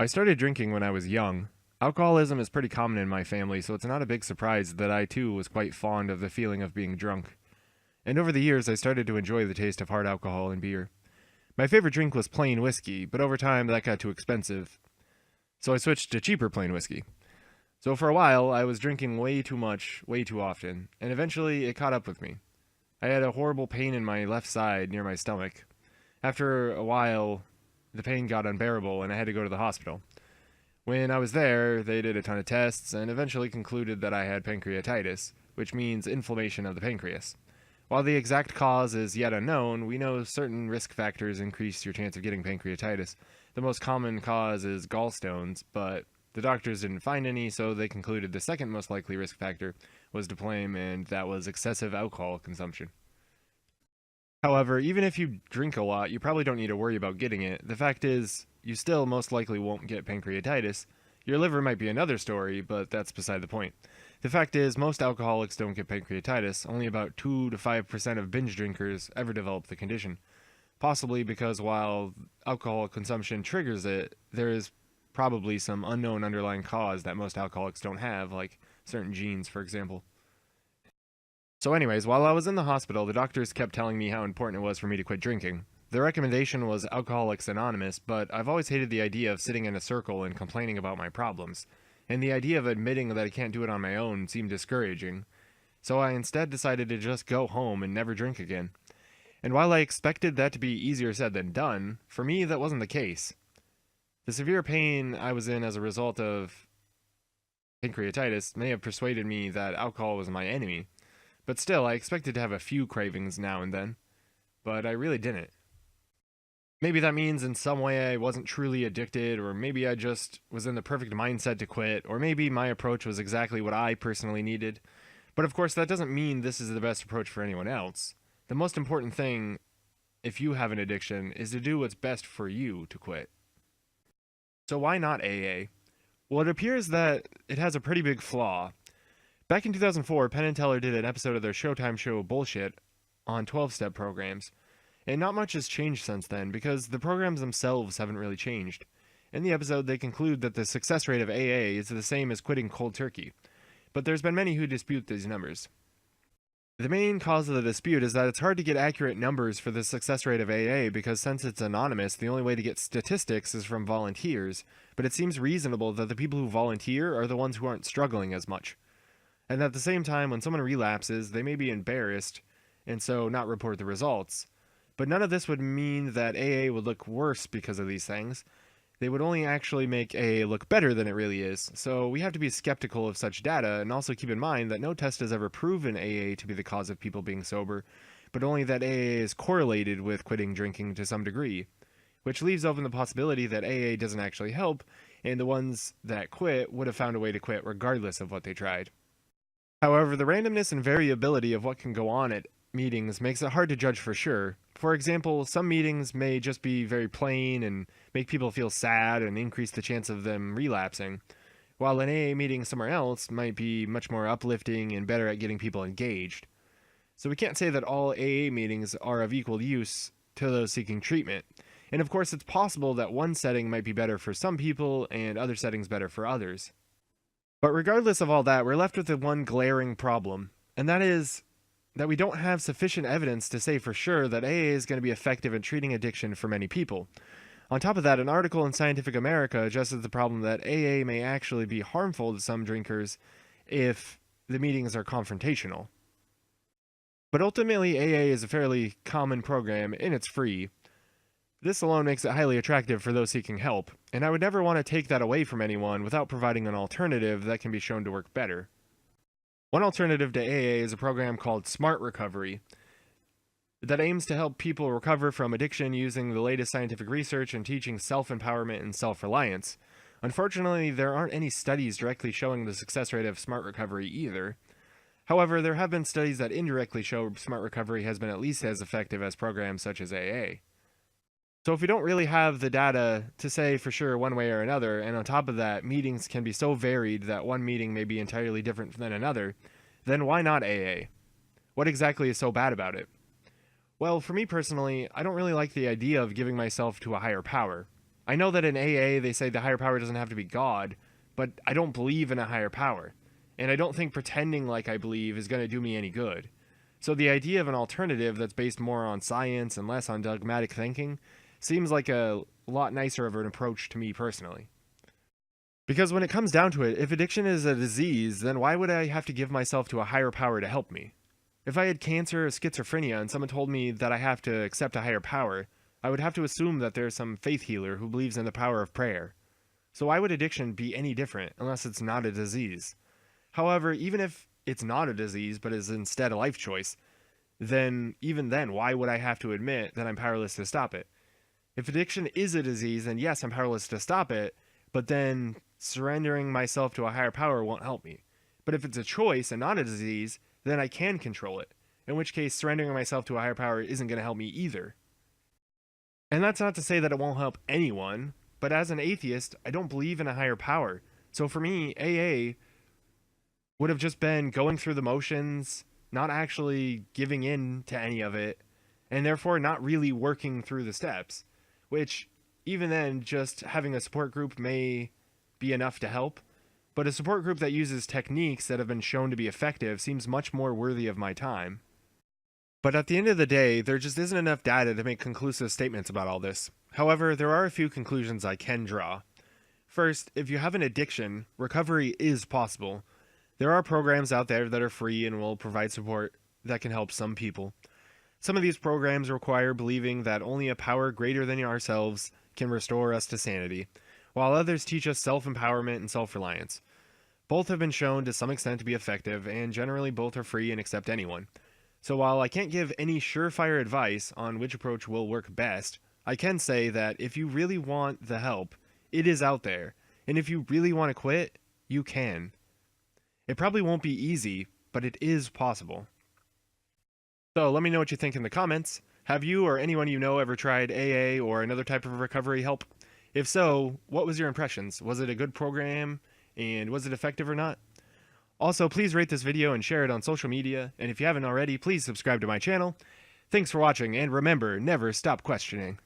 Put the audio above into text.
I started drinking when I was young. Alcoholism is pretty common in my family, so it's not a big surprise that I too was quite fond of the feeling of being drunk. And over the years, I started to enjoy the taste of hard alcohol and beer. My favorite drink was plain whiskey, but over time that got too expensive, so I switched to cheaper plain whiskey. So for a while, I was drinking way too much, way too often, and eventually it caught up with me. I had a horrible pain in my left side near my stomach. After a while, the pain got unbearable and I had to go to the hospital. When I was there, they did a ton of tests and eventually concluded that I had pancreatitis, which means inflammation of the pancreas. While the exact cause is yet unknown, we know certain risk factors increase your chance of getting pancreatitis. The most common cause is gallstones, but the doctors didn't find any, so they concluded the second most likely risk factor was to blame, and that was excessive alcohol consumption. However, even if you drink a lot, you probably don't need to worry about getting it. The fact is, you still most likely won't get pancreatitis. Your liver might be another story, but that's beside the point. The fact is, most alcoholics don't get pancreatitis. Only about 2 to 5% of binge drinkers ever develop the condition. Possibly because while alcohol consumption triggers it, there is probably some unknown underlying cause that most alcoholics don't have, like certain genes, for example. So anyways, while I was in the hospital, the doctors kept telling me how important it was for me to quit drinking. The recommendation was Alcoholics Anonymous, but I've always hated the idea of sitting in a circle and complaining about my problems. And the idea of admitting that I can't do it on my own seemed discouraging. So I instead decided to just go home and never drink again. And while I expected that to be easier said than done, for me that wasn't the case. The severe pain I was in as a result of pancreatitis may have persuaded me that alcohol was my enemy. But still, I expected to have a few cravings now and then. But I really didn't. Maybe that means in some way I wasn't truly addicted, or maybe I just was in the perfect mindset to quit, or maybe my approach was exactly what I personally needed. But of course, that doesn't mean this is the best approach for anyone else. The most important thing, if you have an addiction, is to do what's best for you to quit. So why not AA? Well, it appears that it has a pretty big flaw. Back in 2004, Penn and Teller did an episode of their Showtime show Bullshit on 12-step programs. And not much has changed since then, because the programs themselves haven't really changed. In the episode, they conclude that the success rate of AA is the same as quitting cold turkey. But there's been many who dispute these numbers. The main cause of the dispute is that it's hard to get accurate numbers for the success rate of AA because since it's anonymous, the only way to get statistics is from volunteers, but it seems reasonable that the people who volunteer are the ones who aren't struggling as much. And at the same time, when someone relapses, they may be embarrassed, and so not report the results. But none of this would mean that AA would look worse because of these things. They would only actually make AA look better than it really is, so we have to be skeptical of such data and also keep in mind that no test has ever proven AA to be the cause of people being sober, but only that AA is correlated with quitting drinking to some degree, which leaves open the possibility that AA doesn't actually help, and the ones that quit would have found a way to quit regardless of what they tried. However, the randomness and variability of what can go on at meetings makes it hard to judge for sure. For example, some meetings may just be very plain and make people feel sad and increase the chance of them relapsing, while an AA meeting somewhere else might be much more uplifting and better at getting people engaged. So we can't say that all AA meetings are of equal use to those seeking treatment. And of course, it's possible that one setting might be better for some people and other settings better for others. But regardless of all that, we're left with the one glaring problem, and that is that we don't have sufficient evidence to say for sure that AA is going to be effective in treating addiction for many people. On top of that, an article in Scientific America addresses the problem that AA may actually be harmful to some drinkers if the meetings are confrontational. But ultimately, AA is a fairly common program and it's free. This alone makes it highly attractive for those seeking help, and I would never want to take that away from anyone without providing an alternative that can be shown to work better. One alternative to AA is a program called Smart Recovery that aims to help people recover from addiction using the latest scientific research and teaching self-empowerment and self-reliance. Unfortunately, there aren't any studies directly showing the success rate of Smart Recovery either. However, there have been studies that indirectly show Smart Recovery has been at least as effective as programs such as AA. So if we don't really have the data to say for sure one way or another, and on top of that, meetings can be so varied that one meeting may be entirely different than another, then why not AA? What exactly is so bad about it? Well, for me personally, I don't really like the idea of giving myself to a higher power. I know that in AA they say the higher power doesn't have to be God, but I don't believe in a higher power. And I don't think pretending like I believe is going to do me any good. So the idea of an alternative that's based more on science and less on dogmatic thinking seems like a lot nicer of an approach to me personally. Because when it comes down to it, if addiction is a disease, then why would I have to give myself to a higher power to help me? If I had cancer or schizophrenia and someone told me that I have to accept a higher power, I would have to assume that there's some faith healer who believes in the power of prayer. So why would addiction be any different unless it's not a disease? However, even if it's not a disease but is instead a life choice, then even then, why would I have to admit that I'm powerless to stop it? If addiction is a disease, then yes, I'm powerless to stop it, but then surrendering myself to a higher power won't help me. But if it's a choice and not a disease, then I can control it, in which case surrendering myself to a higher power isn't going to help me either. And that's not to say that it won't help anyone, but as an atheist, I don't believe in a higher power. So for me, AA would have just been going through the motions, not actually giving in to any of it, and therefore not really working through the steps, which even then, just having a support group may be enough to help, but a support group that uses techniques that have been shown to be effective seems much more worthy of my time. But at the end of the day, there just isn't enough data to make conclusive statements about all this. However, there are a few conclusions I can draw. First, if you have an addiction, recovery is possible. There are programs out there that are free and will provide support that can help some people. Some of these programs require believing that only a power greater than ourselves can restore us to sanity, while others teach us self-empowerment and self-reliance. Both have been shown to some extent to be effective, and generally both are free and accept anyone. So while I can't give any surefire advice on which approach will work best, I can say that if you really want the help, it is out there, and if you really want to quit, you can. It probably won't be easy, but it is possible. So let me know what you think in the comments. Have you or anyone you know ever tried AA or another type of recovery help? If so, what was your impressions? Was it a good program? And was it effective or not? Also, please rate this video and share it on social media. And if you haven't already, please subscribe to my channel. Thanks for watching, and remember, never stop questioning.